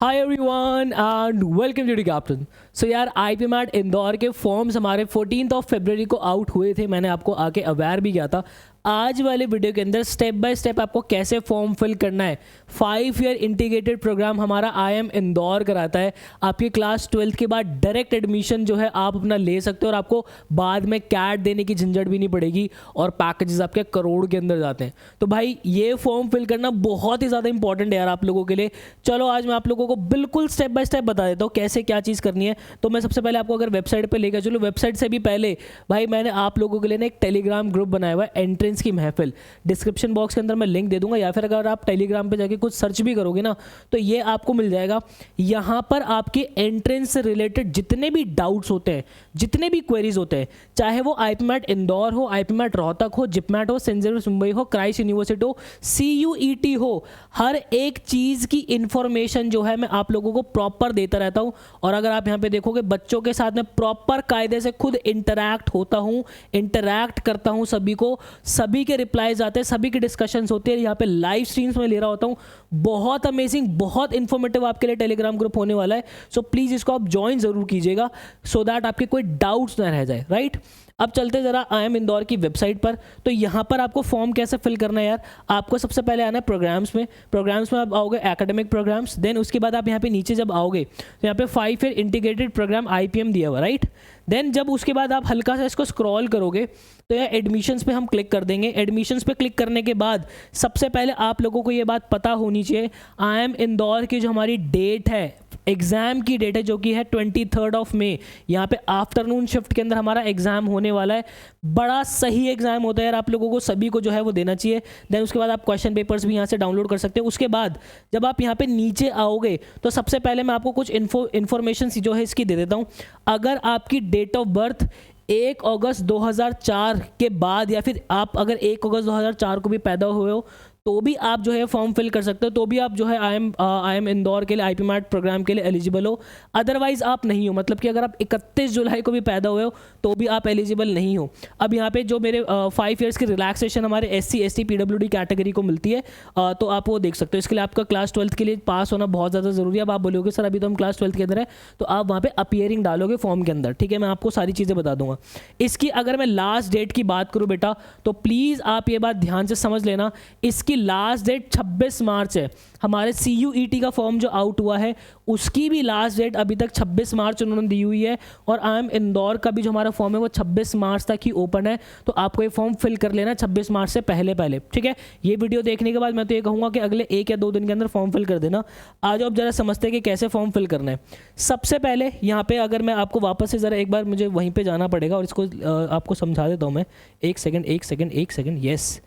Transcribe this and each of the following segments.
Hi everyone and welcome to the captain. So यार IP mat Indore के forms हमारे 14 फरवरी को आउट हुए थे। मैंने आपको आके अवेयर भी किया था। आज वाले वीडियो के अंदर स्टेप बाय स्टेप आपको कैसे फॉर्म फिल करना है। 5 ईयर इंटीग्रेटेड प्रोग्राम हमारा आईएम इंदौर कराता है। आपकी क्लास 12th के बाद डायरेक्ट एडमिशन जो है आप अपना ले सकते हो और आपको बाद में कैट देने की झंझट भी नहीं पड़ेगी और पैकेजेस आपके करोड़ के अंदर जाते हैं। तो भाई ये फॉर्म फिल करना बहुत ही ज़्यादा इंपॉर्टेंट है यार आप लोगों के लिए। चलो आज मैं आप लोगों को बिल्कुल स्टेप बाय स्टेप बता देता हूँ कैसे क्या चीज़ करनी है। तो मैं सबसे पहले आपको अगर वेबसाइट पर लेकर चलो, वेबसाइट से भी पहले भाई मैंने आप लोगों के लिए ना एक टेलीग्राम ग्रुप बनाया हुआ है, एंट्रेंस की महफिल। डिस्क्रिप्शन बॉक्स के अंदर मैं लिंक दे दूंगा या फिर अगर आप टेलीग्राम पे जाके कुछ सर्च भी करोगे ना तो ये आपको मिल जाएगा। यहाँ पर आपके एंट्रेंस से रिलेटेड जितने भी डाउट्स होते हैं, जितने भी क्वेरीज होते हैं, चाहे वो आईपी मैट इंदौर हो, आईपी मैट रोहतक हो, जिपमैट हो, सेंट जेवियर्स मुंबई हो, क्राइस्ट यूनिवर्सिटी हो, CUET हो, हर एक चीज़ की इंफॉर्मेशन जो है मैं आप लोगों को प्रॉपर देता रहता हूँ। और अगर आप यहाँ पे देखोगे बच्चों के साथ में प्रॉपर कायदे से खुद इंटरैक्ट होता हूँ, इंटरैक्ट करता हूँ सभी को, सभी के रिप्लाईज आते हैं, सभी की डिस्कशंस होती है। यहाँ पे लाइव स्ट्रीम्स में ले रहा होता हूँ। बहुत अमेजिंग, बहुत इन्फॉर्मेटिव आपके लिए टेलीग्राम ग्रुप होने वाला है। सो प्लीज़ इसको आप ज्वाइन ज़रूर कीजिएगा सो दैट आपके कोई डाउट्स ना रह जाए। राइट, अब चलते ज़रा आईएम इंदौर की वेबसाइट पर। तो यहाँ पर आपको फॉर्म कैसे फिल करना है यार, आपको सबसे पहले आना है प्रोग्राम्स में। प्रोग्राम्स में आप आओगे एकेडमिक प्रोग्राम्स, देन उसके बाद आप यहाँ पे नीचे जब आओगे तो यहाँ पे 5 ईयर इंटीग्रेटेड प्रोग्राम IPM दिया हुआ, राइट। देन जब उसके बाद आप हल्का सा इसको स्क्रॉल करोगे तो यार एडमिशन्स पे हम क्लिक कर देंगे। एडमिशन्स पे क्लिक करने के बाद सबसे पहले आप लोगों को ये बात पता होनी चाहिए, आईएम इंदौर की जो हमारी डेट है, एग्ज़ाम की डेट है जो कि है 23 मई। यहाँ पे आफ्टरनून शिफ्ट के अंदर हमारा एग्ज़ाम होने वाला है। बड़ा सही एग्ज़ाम होता है यार, आप लोगों को सभी को जो है वो देना चाहिए। देन उसके बाद आप क्वेश्चन पेपर्स भी यहाँ से डाउनलोड कर सकते हो। उसके बाद जब आप यहाँ पे नीचे आओगे तो सबसे पहले मैं आपको कुछ इन्फॉर्मेशन जो है इसकी दे देता हूँ। अगर आपकी डेट ऑफ बर्थ 1 अगस्त 2004 के बाद या फिर आप अगर 1 अगस्त 2004 को भी पैदा हुए हो तो भी आप जो है फॉर्म फिल कर सकते हो, तो भी आप जो है आईएम इंदौर के लिए आईपी मैट प्रोग्राम के लिए एलिजिबल हो। अदरवाइज आप नहीं हो, मतलब कि अगर आप 31 जुलाई को भी पैदा हुए हो तो भी आप एलिजिबल नहीं हो। अब यहाँ पे जो मेरे 5 ईयर्स की रिलैक्सेशन हमारे SC ST PWD कैटेगरी को मिलती है, तो आप वो देख सकते हो। इसके लिए आपका क्लास 12th के लिए पास होना बहुत ज़्यादा ज़रूरी है। अब आप बोलोगे सर अभी तो हम क्लास 12th के अंदर है, तो आप वहाँ पर अपीयरिंग डालोगे फॉर्म के अंदर, ठीक है। मैं आपको सारी चीज़ें बता दूंगा। इसकी अगर मैं लास्ट डेट की बात करूँ बेटा, तो प्लीज़ आप ये बात ध्यान से समझ लेना, इसकी लास्ट डेट 26 मार्च है। हमारे CUET का फॉर्म जो आउट हुआ है उसकी भी लास्ट डेट अभी तक 26 मार्च उन्होंने दी हुई है। और आईएम इंदौर का भी जो हमारा फॉर्म है वो 26 मार्च तक ही ओपन है, तो आपको ये फॉर्म फिल कर लेना 26 मार्च से पहले पहले, ठीक है। ये वीडियो देखने के बाद मैं तो ये कहूँगा कि अगले 1 या 2 दिन के अंदर फॉर्म फिल कर देना। आज आप जरा समझते हैं कि कैसे फॉर्म फिल करना है। सबसे पहले यहाँ पे अगर मैं आपको वापस से ज़रा एक बार मुझे वहीं पर जाना पड़ेगा और इसको आपको समझा देता हूँ मैं। एक सेकेंड, येस।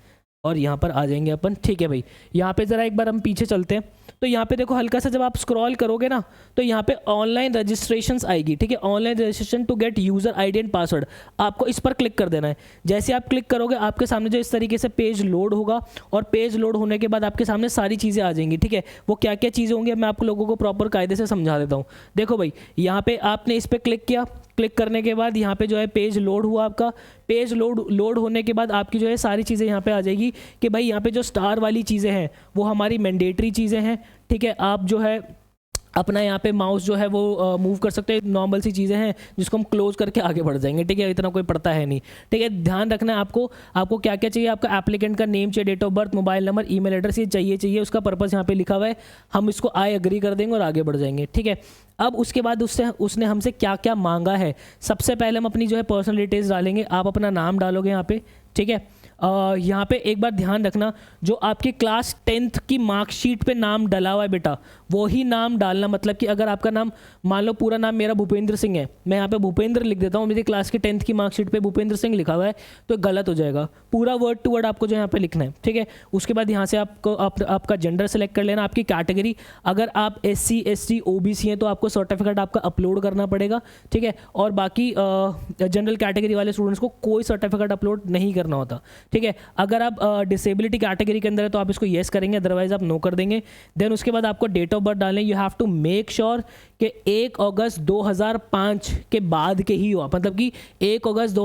और यहाँ पर आ जाएंगे अपन, ठीक है भाई। यहाँ पे ज़रा एक बार हम पीछे चलते हैं। तो यहाँ पे देखो हल्का सा जब आप स्क्रॉल करोगे ना तो यहाँ पे ऑनलाइन रजिस्ट्रेशंस आएगी, ठीक है। Online registration to get user ID and password, आपको इस पर क्लिक कर देना है। जैसे आप क्लिक करोगे आपके सामने जो इस तरीके से पेज लोड होगा और पेज लोड होने के बाद आपके सामने सारी चीज़ें आ जाएंगी, ठीक है। वो क्या क्या चीज़ें होंगी मैं आप लोगों को प्रॉपर कायदे से समझा देता हूँ। देखो भाई, यहाँ पे आपने इस पर क्लिक किया, क्लिक करने के बाद यहाँ पे जो है पेज लोड हुआ। आपका पेज लोड होने के बाद आपकी जो है सारी चीज़ें यहाँ पे आ जाएगी कि भाई यहाँ पे जो स्टार वाली चीज़ें हैं वो हमारी मैंडेटरी चीज़ें हैं, ठीक है। आप जो है अपना यहाँ पे माउस जो है वो मूव कर सकते हैं, नॉर्मल सी चीज़ें हैं जिसको हम क्लोज करके आगे बढ़ जाएंगे, ठीक है। इतना कोई पड़ता है नहीं, ठीक है। ध्यान रखना है आपको क्या क्या चाहिए। आपका एप्लीकेंट का नेम चाहिए, date of birth, mobile number, email address, ये चाहिए। उसका पर्पस यहाँ पे लिखा हुआ है, हम इसको आई एग्री कर देंगे और आगे बढ़ जाएंगे, ठीक है। अब उसके बाद उसने हमसे क्या क्या मांगा है। सबसे पहले हम अपनी जो है पर्सनल डिटेल्स डालेंगे। आप अपना नाम डालोगे यहाँ पे, ठीक है। यहाँ पे एक बार ध्यान रखना, जो आपके क्लास 10th की मार्कशीट पे नाम डला हुआ है बेटा वो ही नाम डालना। मतलब कि अगर आपका नाम, मान लो पूरा नाम मेरा भूपेंद्र सिंह है, मैं यहाँ पे भूपेंद्र लिख देता हूँ, मेरी क्लास की 10th की मार्कशीट पे भूपेंद्र सिंह लिखा हुआ है तो गलत हो जाएगा। पूरा वर्ड टू वर्ड आपको जो यहाँ पे लिखना है, ठीक है। उसके बाद यहाँ से आपका जेंडर सेलेक्ट कर लेना, आपकी कैटेगरी। अगर आप SC ST OBC हैं तो आपको सर्टिफिकेट आपका अपलोड करना पड़ेगा, ठीक है। और बाकी जनरल कैटेगरी वाले स्टूडेंट्स को कोई सर्टिफिकेट अपलोड नहीं करना होता, ठीक है। अगर आप डिसेबिलिटी कैटेगरी के अंदर है तो आप इसको येस करेंगे, अदरवाइज आप नो कर देंगे। देन उसके बाद आपको डेट ऑफ बर्थ डालें। You have to make sure कि 1 अगस्त 2005 के बाद के ही हुआ, मतलब कि 1 अगस्त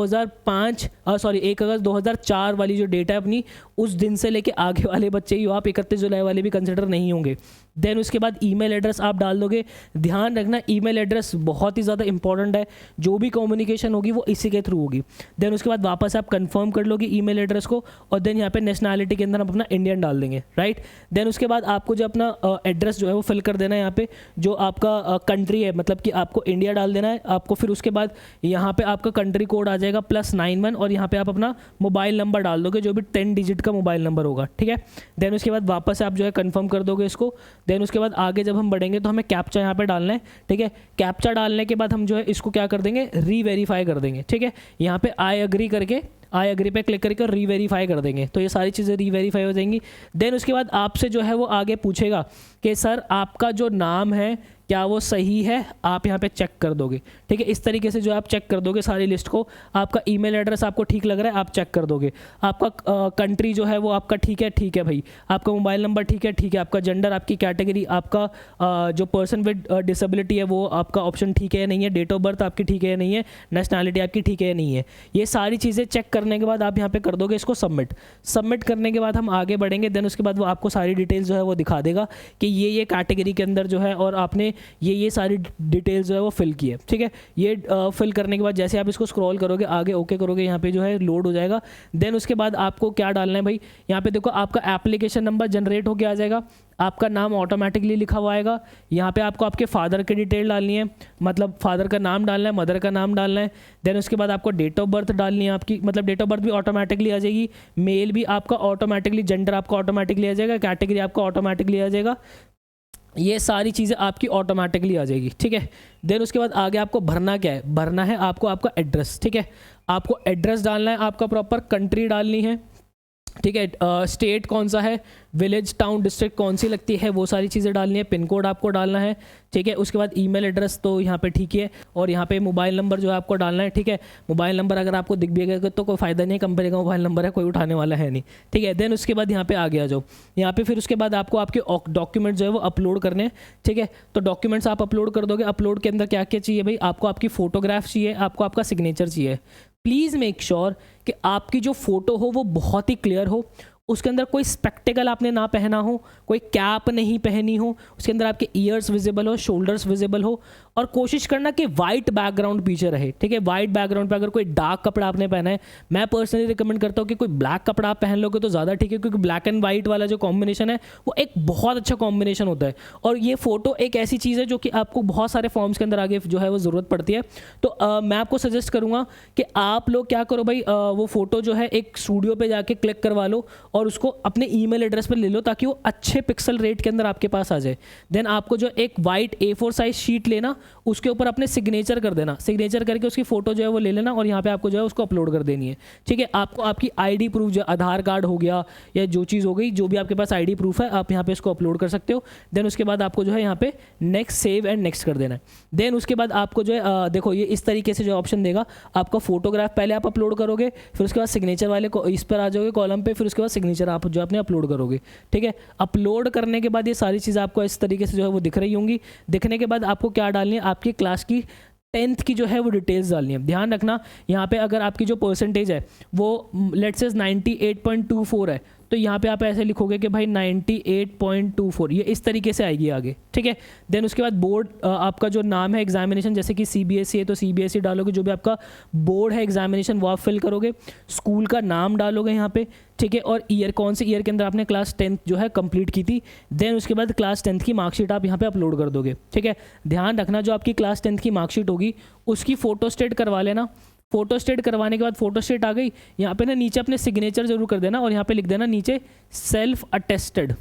2004 वाली जो डेटा है अपनी, उस दिन से लेके आगे वाले बच्चे ही हो आप, 31 जुलाई वाले भी कंसिडर नहीं होंगे। देन उसके बाद ईमेल एड्रेस आप डाल दोगे। ध्यान रखना ईमेल एड्रेस बहुत ही ज़्यादा इंपॉर्टेंट है, जो भी कम्युनिकेशन होगी वो इसी के थ्रू होगी। देन उसके बाद वापस आप कंफर्म कर लोगे ईमेल एड्रेस को, और देन यहाँ पे नेशनैलिटी के अंदर आप अपना इंडियन डाल देंगे, राइट। देन उसके बाद आपको जो अपना एड्रेस जो है वो फिल कर देना है यहाँ पे, जो आपका कंट्री है, मतलब कि आपको इंडिया डाल देना है आपको। फिर उसके बाद यहाँ पे आपका कंट्री कोड आ जाएगा +91, और यहाँ पे आप अपना मोबाइल नंबर डाल दोगे, जो भी 10 डिजिट का मोबाइल नंबर होगा, ठीक है। देन उसके बाद वापस आप जो है कंफर्म कर दोगे इसको। देन उसके बाद आगे जब हम बढ़ेंगे तो हमें कैप्चा यहाँ पे डालना है, ठीक है। कैप्चा डालने के बाद हम जो है इसको क्या कर देंगे, रीवेरीफाई कर देंगे, ठीक है। यहाँ पे आई एग्री पे क्लिक करके और रीवेरीफाई कर देंगे, तो ये सारी चीज़ें रीवेरीफाई हो जाएंगी। देन उसके बाद आपसे जो है वो आगे पूछेगा कि सर आपका जो नाम है क्या वो सही है, आप यहाँ पे चेक कर दोगे, ठीक है। इस तरीके से जो आप चेक कर दोगे सारी लिस्ट को। आपका ईमेल एड्रेस आपको ठीक लग रहा है, आप चेक कर दोगे। आपका कंट्री जो है वो आपका ठीक है भाई। आपका मोबाइल नंबर ठीक है। आपका जेंडर, आपकी कैटेगरी, आपका जो पर्सन विद डिसेबिलिटी है वो आपका ऑप्शन ठीक है या नहीं है। डेट ऑफ बर्थ आपकी ठीक है या नहीं है। नेशनैलिटी आपकी ठीक है या नहीं है। ये सारी चीज़ें चेक करने के बाद आप यहाँ पे कर दोगे इसको सबमिट करने के बाद हम आगे बढ़ेंगे। देन उसके बाद वो आपको सारी डिटेल्स जो है वो दिखा देगा कि ये कैटेगरी के अंदर जो है, और आपने ये सारी डिटेल्स जो है वो फिल की है, ठीक है। ये फिल करने के बाद जैसे आप इसको स्क्रॉल करोगे आगे, ओके करोगे, यहाँ पे जो है लोड हो जाएगा। देन उसके बाद आपको क्या डालना है भाई, यहाँ पे देखो आपका एप्लीकेशन नंबर जनरेट होकर आ जाएगा, आपका नाम ऑटोमेटिकली लिखा हुआ आएगा। यहाँ पे आपको आपके फादर की डिटेल डालनी है, मतलब फादर का नाम डालना है, मदर का नाम डालना है। देन उसके बाद आपको डेट ऑफ बर्थ डालनी है आपकी, मतलब डेट ऑफ बर्थ भी ऑटोमेटिकली आ जाएगी, मेल भी आपका ऑटोमेटिकली, जेंडर आपका ऑटोमेटिकली आ जाएगा, कैटेगरी आपका ऑटोमेटिकली आ जाएगा। ये सारी चीज़ें आपकी ऑटोमेटिकली आ जाएगी, ठीक है। देन उसके बाद आगे आपको भरना क्या है, भरना है आपको आपका एड्रेस, ठीक है। आपको एड्रेस डालना है, आपका प्रॉपर कंट्री डालनी है, ठीक है। स्टेट कौन सा है, विलेज, टाउन, डिस्ट्रिक्ट कौन सी लगती है, वो सारी चीज़ें डालनी है। पिन कोड आपको डालना है, ठीक है। उसके बाद ईमेल एड्रेस तो यहाँ पे ठीक है, और यहाँ पे मोबाइल नंबर जो है आपको डालना है, ठीक है। मोबाइल नंबर अगर आपको दिख भी गया तो कोई फ़ायदा नहीं है, कंपनी का मोबाइल नंबर है, कोई उठाने वाला है नहीं, ठीक है। देन उसके बाद यहाँ पे आगे आ जाओ। यहाँ पे फिर उसके बाद आपको आपके डॉक्यूमेंट जो है वो अपलोड करने हैं, ठीक है। तो डॉक्यूमेंट्स आप अपलोड कर दोगे। अपलोड के अंदर क्या क्या चाहिए भाई, आपको आपकी फ़ोटोग्राफ चाहिए, आपको आपका सिग्नेचर चाहिए। प्लीज़ मेक श्योर कि आपकी जो फ़ोटो हो वो बहुत ही क्लियर हो, उसके अंदर कोई स्पेक्टिकल आपने ना पहना हो, कोई कैप नहीं पहनी हो, उसके अंदर आपके ईयर्स विजिबल हो, शोल्डर्स विजिबल हो, और कोशिश करना कि वाइट बैकग्राउंड पीछे रहे, ठीक है। वाइट बैकग्राउंड पे अगर कोई डार्क कपड़ा आपने पहना है, मैं पर्सनली रिकमेंड करता हूँ कि कोई ब्लैक कपड़ा आप पहन लोगे तो ज़्यादा ठीक है, क्योंकि ब्लैक एंड वाइट वाला जो कॉम्बिनेशन है वो एक बहुत अच्छा कॉम्बिनेशन होता है। और ये फ़ोटो एक ऐसी चीज़ है जो कि आपको बहुत सारे फॉर्म्स के अंदर आगे जो है वो ज़रूरत पड़ती है। तो मैं आपको सजेस्ट करूँगा कि आप लोग क्या करो भाई, वो फ़ोटो जो है एक स्टूडियो पर जाके क्लिक करवा लो और उसको अपने ईमेल एड्रेस पर ले लो, ताकि वो अच्छे पिक्सल रेट के अंदर आपके पास आ जाए। देन आपको जो एक वाइट A4 साइज शीट लेना, उसके ऊपर अपने सिग्नेचर कर देना, सिग्नेचर करके उसकी फ़ोटो जो है वो ले लेना, और यहाँ पे आपको जो है उसको अपलोड कर देनी है, ठीक है। आपको आपकी आईडी प्रूफ, जो आधार कार्ड हो गया या जो चीज़ हो गई, जो भी आपके पास आईडी प्रूफ है, आप यहाँ पे इसको अपलोड कर सकते हो। देन उसके बाद आपको जो है यहाँ पे नेक्स्ट, सेव एंड नेक्स्ट कर देना है। देन उसके बाद आपको जो है देखो ये इस तरीके से जो ऑप्शन देगा, आपका फोटोग्राफ पहले आप अपलोड करोगे, फिर उसके बाद सिग्नेचर वाले को इस पर आ जाओगे कॉलम पे, फिर उसके बाद सिग्नेचर आप जो अपने अपलोड करोगे, ठीक है। अपलोड करने के बाद ये सारी चीज़ें आपको इस तरीके से जो है वो दिख रही होंगी। दिखने के बाद आपको क्या डालनी है, आपकी क्लास की 10th की जो है वो डिटेल्स डालनी है। ध्यान रखना यहाँ पे अगर आपकी जो परसेंटेज है वो लेट्स से 98.24 है, तो यहाँ पे आप ऐसे लिखोगे कि भाई 98.24, ये इस तरीके से आएगी आगे, ठीक है। देन उसके बाद बोर्ड, आपका जो नाम है एग्जामिनेशन, जैसे कि CBSE है तो CBSE डालोगे, जो भी आपका बोर्ड है एग्जामिनेशन वो आप फिल करोगे। स्कूल का नाम डालोगे यहाँ पे, ठीक है, और ईयर, कौन से ईयर के अंदर आपने क्लास 10th जो है कंप्लीट की थी। देन उसके बाद क्लास 10th की मार्कशीट आप यहाँ पे अपलोड कर दोगे, ठीक है। ध्यान रखना जो आपकी क्लास 10th की मार्कशीट होगी उसकी फ़ोटो स्टेट करवा लेना। फोटो स्टेट करवाने के बाद फोटो स्टेट आ गई, यहाँ पे ना नीचे अपने सिग्नेचर जरूर कर देना, और यहाँ पे लिख देना नीचे सेल्फ अटेस्टेड,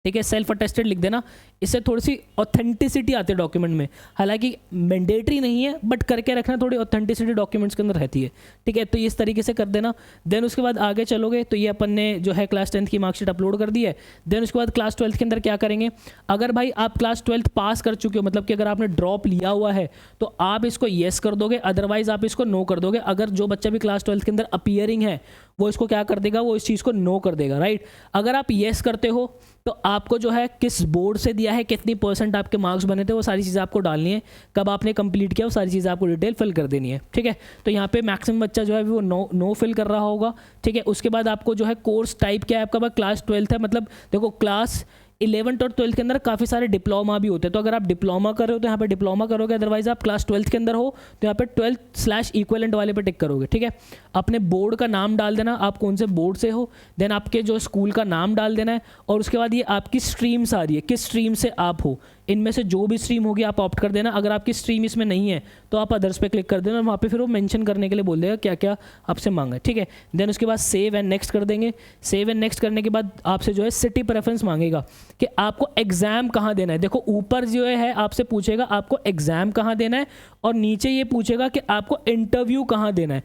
ठीक है। सेल्फ अटेस्टेड लिख देना, इससे थोड़ी सी ऑथेंटिसिटी आती है डॉक्यूमेंट में। हालांकि मैंडेटरी नहीं है, बट करके रखना, थोड़ी ऑथेंटिसिटी डॉक्यूमेंट्स के अंदर रहती है, ठीक है। तो इस तरीके से कर देना। देन उसके बाद आगे चलोगे तो ये अपन ने जो है क्लास 10th की मार्कशीट अपलोड कर दी है। देन उसके बाद क्लास 12th के अंदर क्या करेंगे, अगर भाई आप क्लास 12th पास कर चुके हो, मतलब कि अगर आपने ड्रॉप लिया हुआ है तो आप इसको येस कर दोगे, अदरवाइज आप इसको नो कर दोगे। अगर जो बच्चा भी क्लास 12th के अंदर अपीयरिंग है वो इसको क्या कर देगा, वो इस चीज़ को नो कर देगा, राइट। अगर आप येस करते हो तो आपको जो है किस बोर्ड से दिया है, कितनी % आपके मार्क्स बने थे, वो सारी चीज़ें आपको डालनी है, कब आपने कंप्लीट किया, वो सारी चीज़ें आपको डिटेल फिल कर देनी है, ठीक है। तो यहाँ पे मैक्सिमम बच्चा जो है वो नो फिल कर रहा होगा, ठीक है। उसके बाद आपको जो है कोर्स टाइप क्या है आपका, क्लास 12 है, मतलब देखो क्लास 11th और 12th के अंदर काफ़ी सारे डिप्लोमा भी होते हैं, तो अगर आप डिप्लोमा कर रहे हो तो यहाँ पे डिप्लोमा करोगे, अदरवाइज आप क्लास 12th के अंदर हो तो यहाँ पे 12th/इक्विवेलेंट वाले पे टिक करोगे, ठीक है। अपने बोर्ड का नाम डाल देना, आप कौन से बोर्ड से हो, देन आपके जो स्कूल का नाम डाल देना है, और उसके बाद ये आपकी स्ट्रीम्स आ रही है, किस स्ट्रीम से आप हो, इनमें से जो भी स्ट्रीम होगी आप ऑप्ट कर देना। अगर आपकी स्ट्रीम इसमें नहीं है तो आप अदर्स पे क्लिक कर देना, वहाँ पे फिर वो मेंशन करने के लिए बोल देगा क्या क्या आपसे मांगा है, ठीक है। देन उसके बाद सेव एंड नेक्स्ट कर देंगे। सेव एंड नेक्स्ट करने के बाद आपसे जो है सिटी प्रेफरेंस मांगेगा कि आपको एग्जाम कहाँ देना है। देखो ऊपर जो है आपसे पूछेगा आपको एग्जाम कहाँ देना है, और नीचे ये पूछेगा कि आपको इंटरव्यू कहाँ देना है।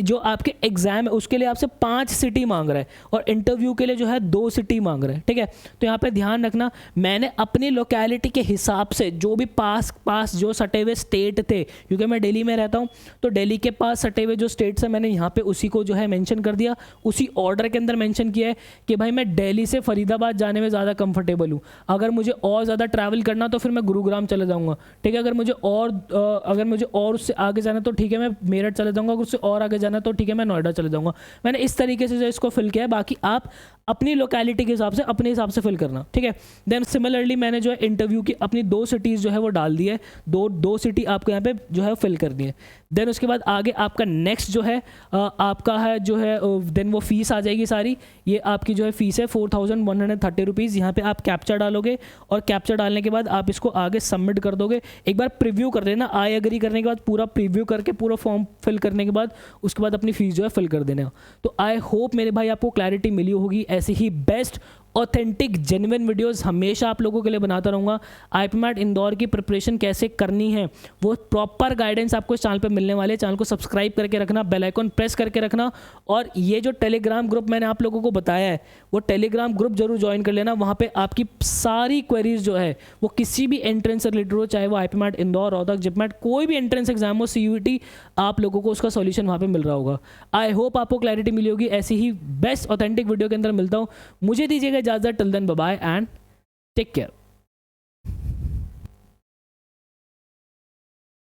जो आपके एग्जाम है उसके लिए आपसे 5 सिटी मांग रहा है, और इंटरव्यू के लिए जो है 2 सिटी मांग रहा है, ठीक है। तो यहाँ पे ध्यान रखना, मैंने अपनी लोकेलिटी के हिसाब से जो भी पास जो सटे हुए स्टेट थे, क्योंकि मैं दिल्ली में रहता हूँ, तो दिल्ली के पास सटे हुए जो स्टेट्स है मैंने यहाँ पे उसी को जो है मेंशन कर दिया, उसी ऑर्डर के अंदर मेंशन किया है कि भाई मैं दिल्ली से फरीदाबाद जाने में ज़्यादा कंफर्टेबल हूँ। अगर मुझे और ज़्यादा ट्रैवल करना तो फिर मैं गुरुग्राम चले जाऊँगा, ठीक है। अगर मुझे और उससे आगे जाना तो ठीक है मैं मेरठ चले जाऊँगा, अगर उससे और आगे जाना तो ठीक है मैं नोएडा चले जाऊँगा। मैंने इस तरीके से जो इसको फिल किया है, बाकी आप अपनी लोकेलिटी के हिसाब से अपने हिसाब से फिल करना, ठीक है। देन सिमिलरली मैंने जो है इंटरव्यू की अपनी 2 सिटीज़ जो है वो डाल दी है, दो सिटी आपको यहाँ पे जो है फिल करनी है। देन उसके बाद आगे आपका नेक्स्ट जो है आपका है जो है देन वो फीस आ जाएगी सारी। ये आपकी जो है फीस है 4130 रुपीज़। यहाँ पे आप कैप्चा डालोगे, और कैप्चा डालने के बाद आप इसको आगे सबमिट कर दोगे। एक बार प्रीव्यू कर लेना, आई एग्री करने के बाद पूरा प्रीव्यू करके पूरा फॉर्म फिल करने के बाद उसके बाद अपनी फीस जो है फिल कर देना। तो आई होप मेरे भाई आपको क्लैरिटी मिली होगी। ऐसी ही बेस्ट ऑथेंटिक जेन्युइन वीडियोस हमेशा आप लोगों के लिए बनाता रहूँगा। आईपीमैट इंदौर की प्रिपरेशन कैसे करनी है वो प्रॉपर गाइडेंस आपको इस चैनल पे मिलने वाले हैं। चैनल को सब्सक्राइब करके रखना, बेल आइकन प्रेस करके रखना, और ये जो टेलीग्राम ग्रुप मैंने आप लोगों को बताया है वो टेलीग्राम ग्रुप जरूर ज्वाइन कर लेना। वहाँ पे आपकी सारी क्वेरीज जो है वो किसी भी एंट्रेंस से रिलेटेड हो, चाहे वो आईपीमैट इंदौर, रोहतक, जिपमैट, कोई भी एंट्रेंस एग्जाम हो, सीयूईटी, आप लोगों को उसका सॉल्यूशन वहाँ पे मिल रहा होगा। आई होप आपको क्लैरिटी मिली होगी। ऐसी ही बेस्ट ऑथेंटिक वीडियो के अंदर मिलता हूँ। मुझे दीजिएगा इजाजत। Till then bye bye and take care.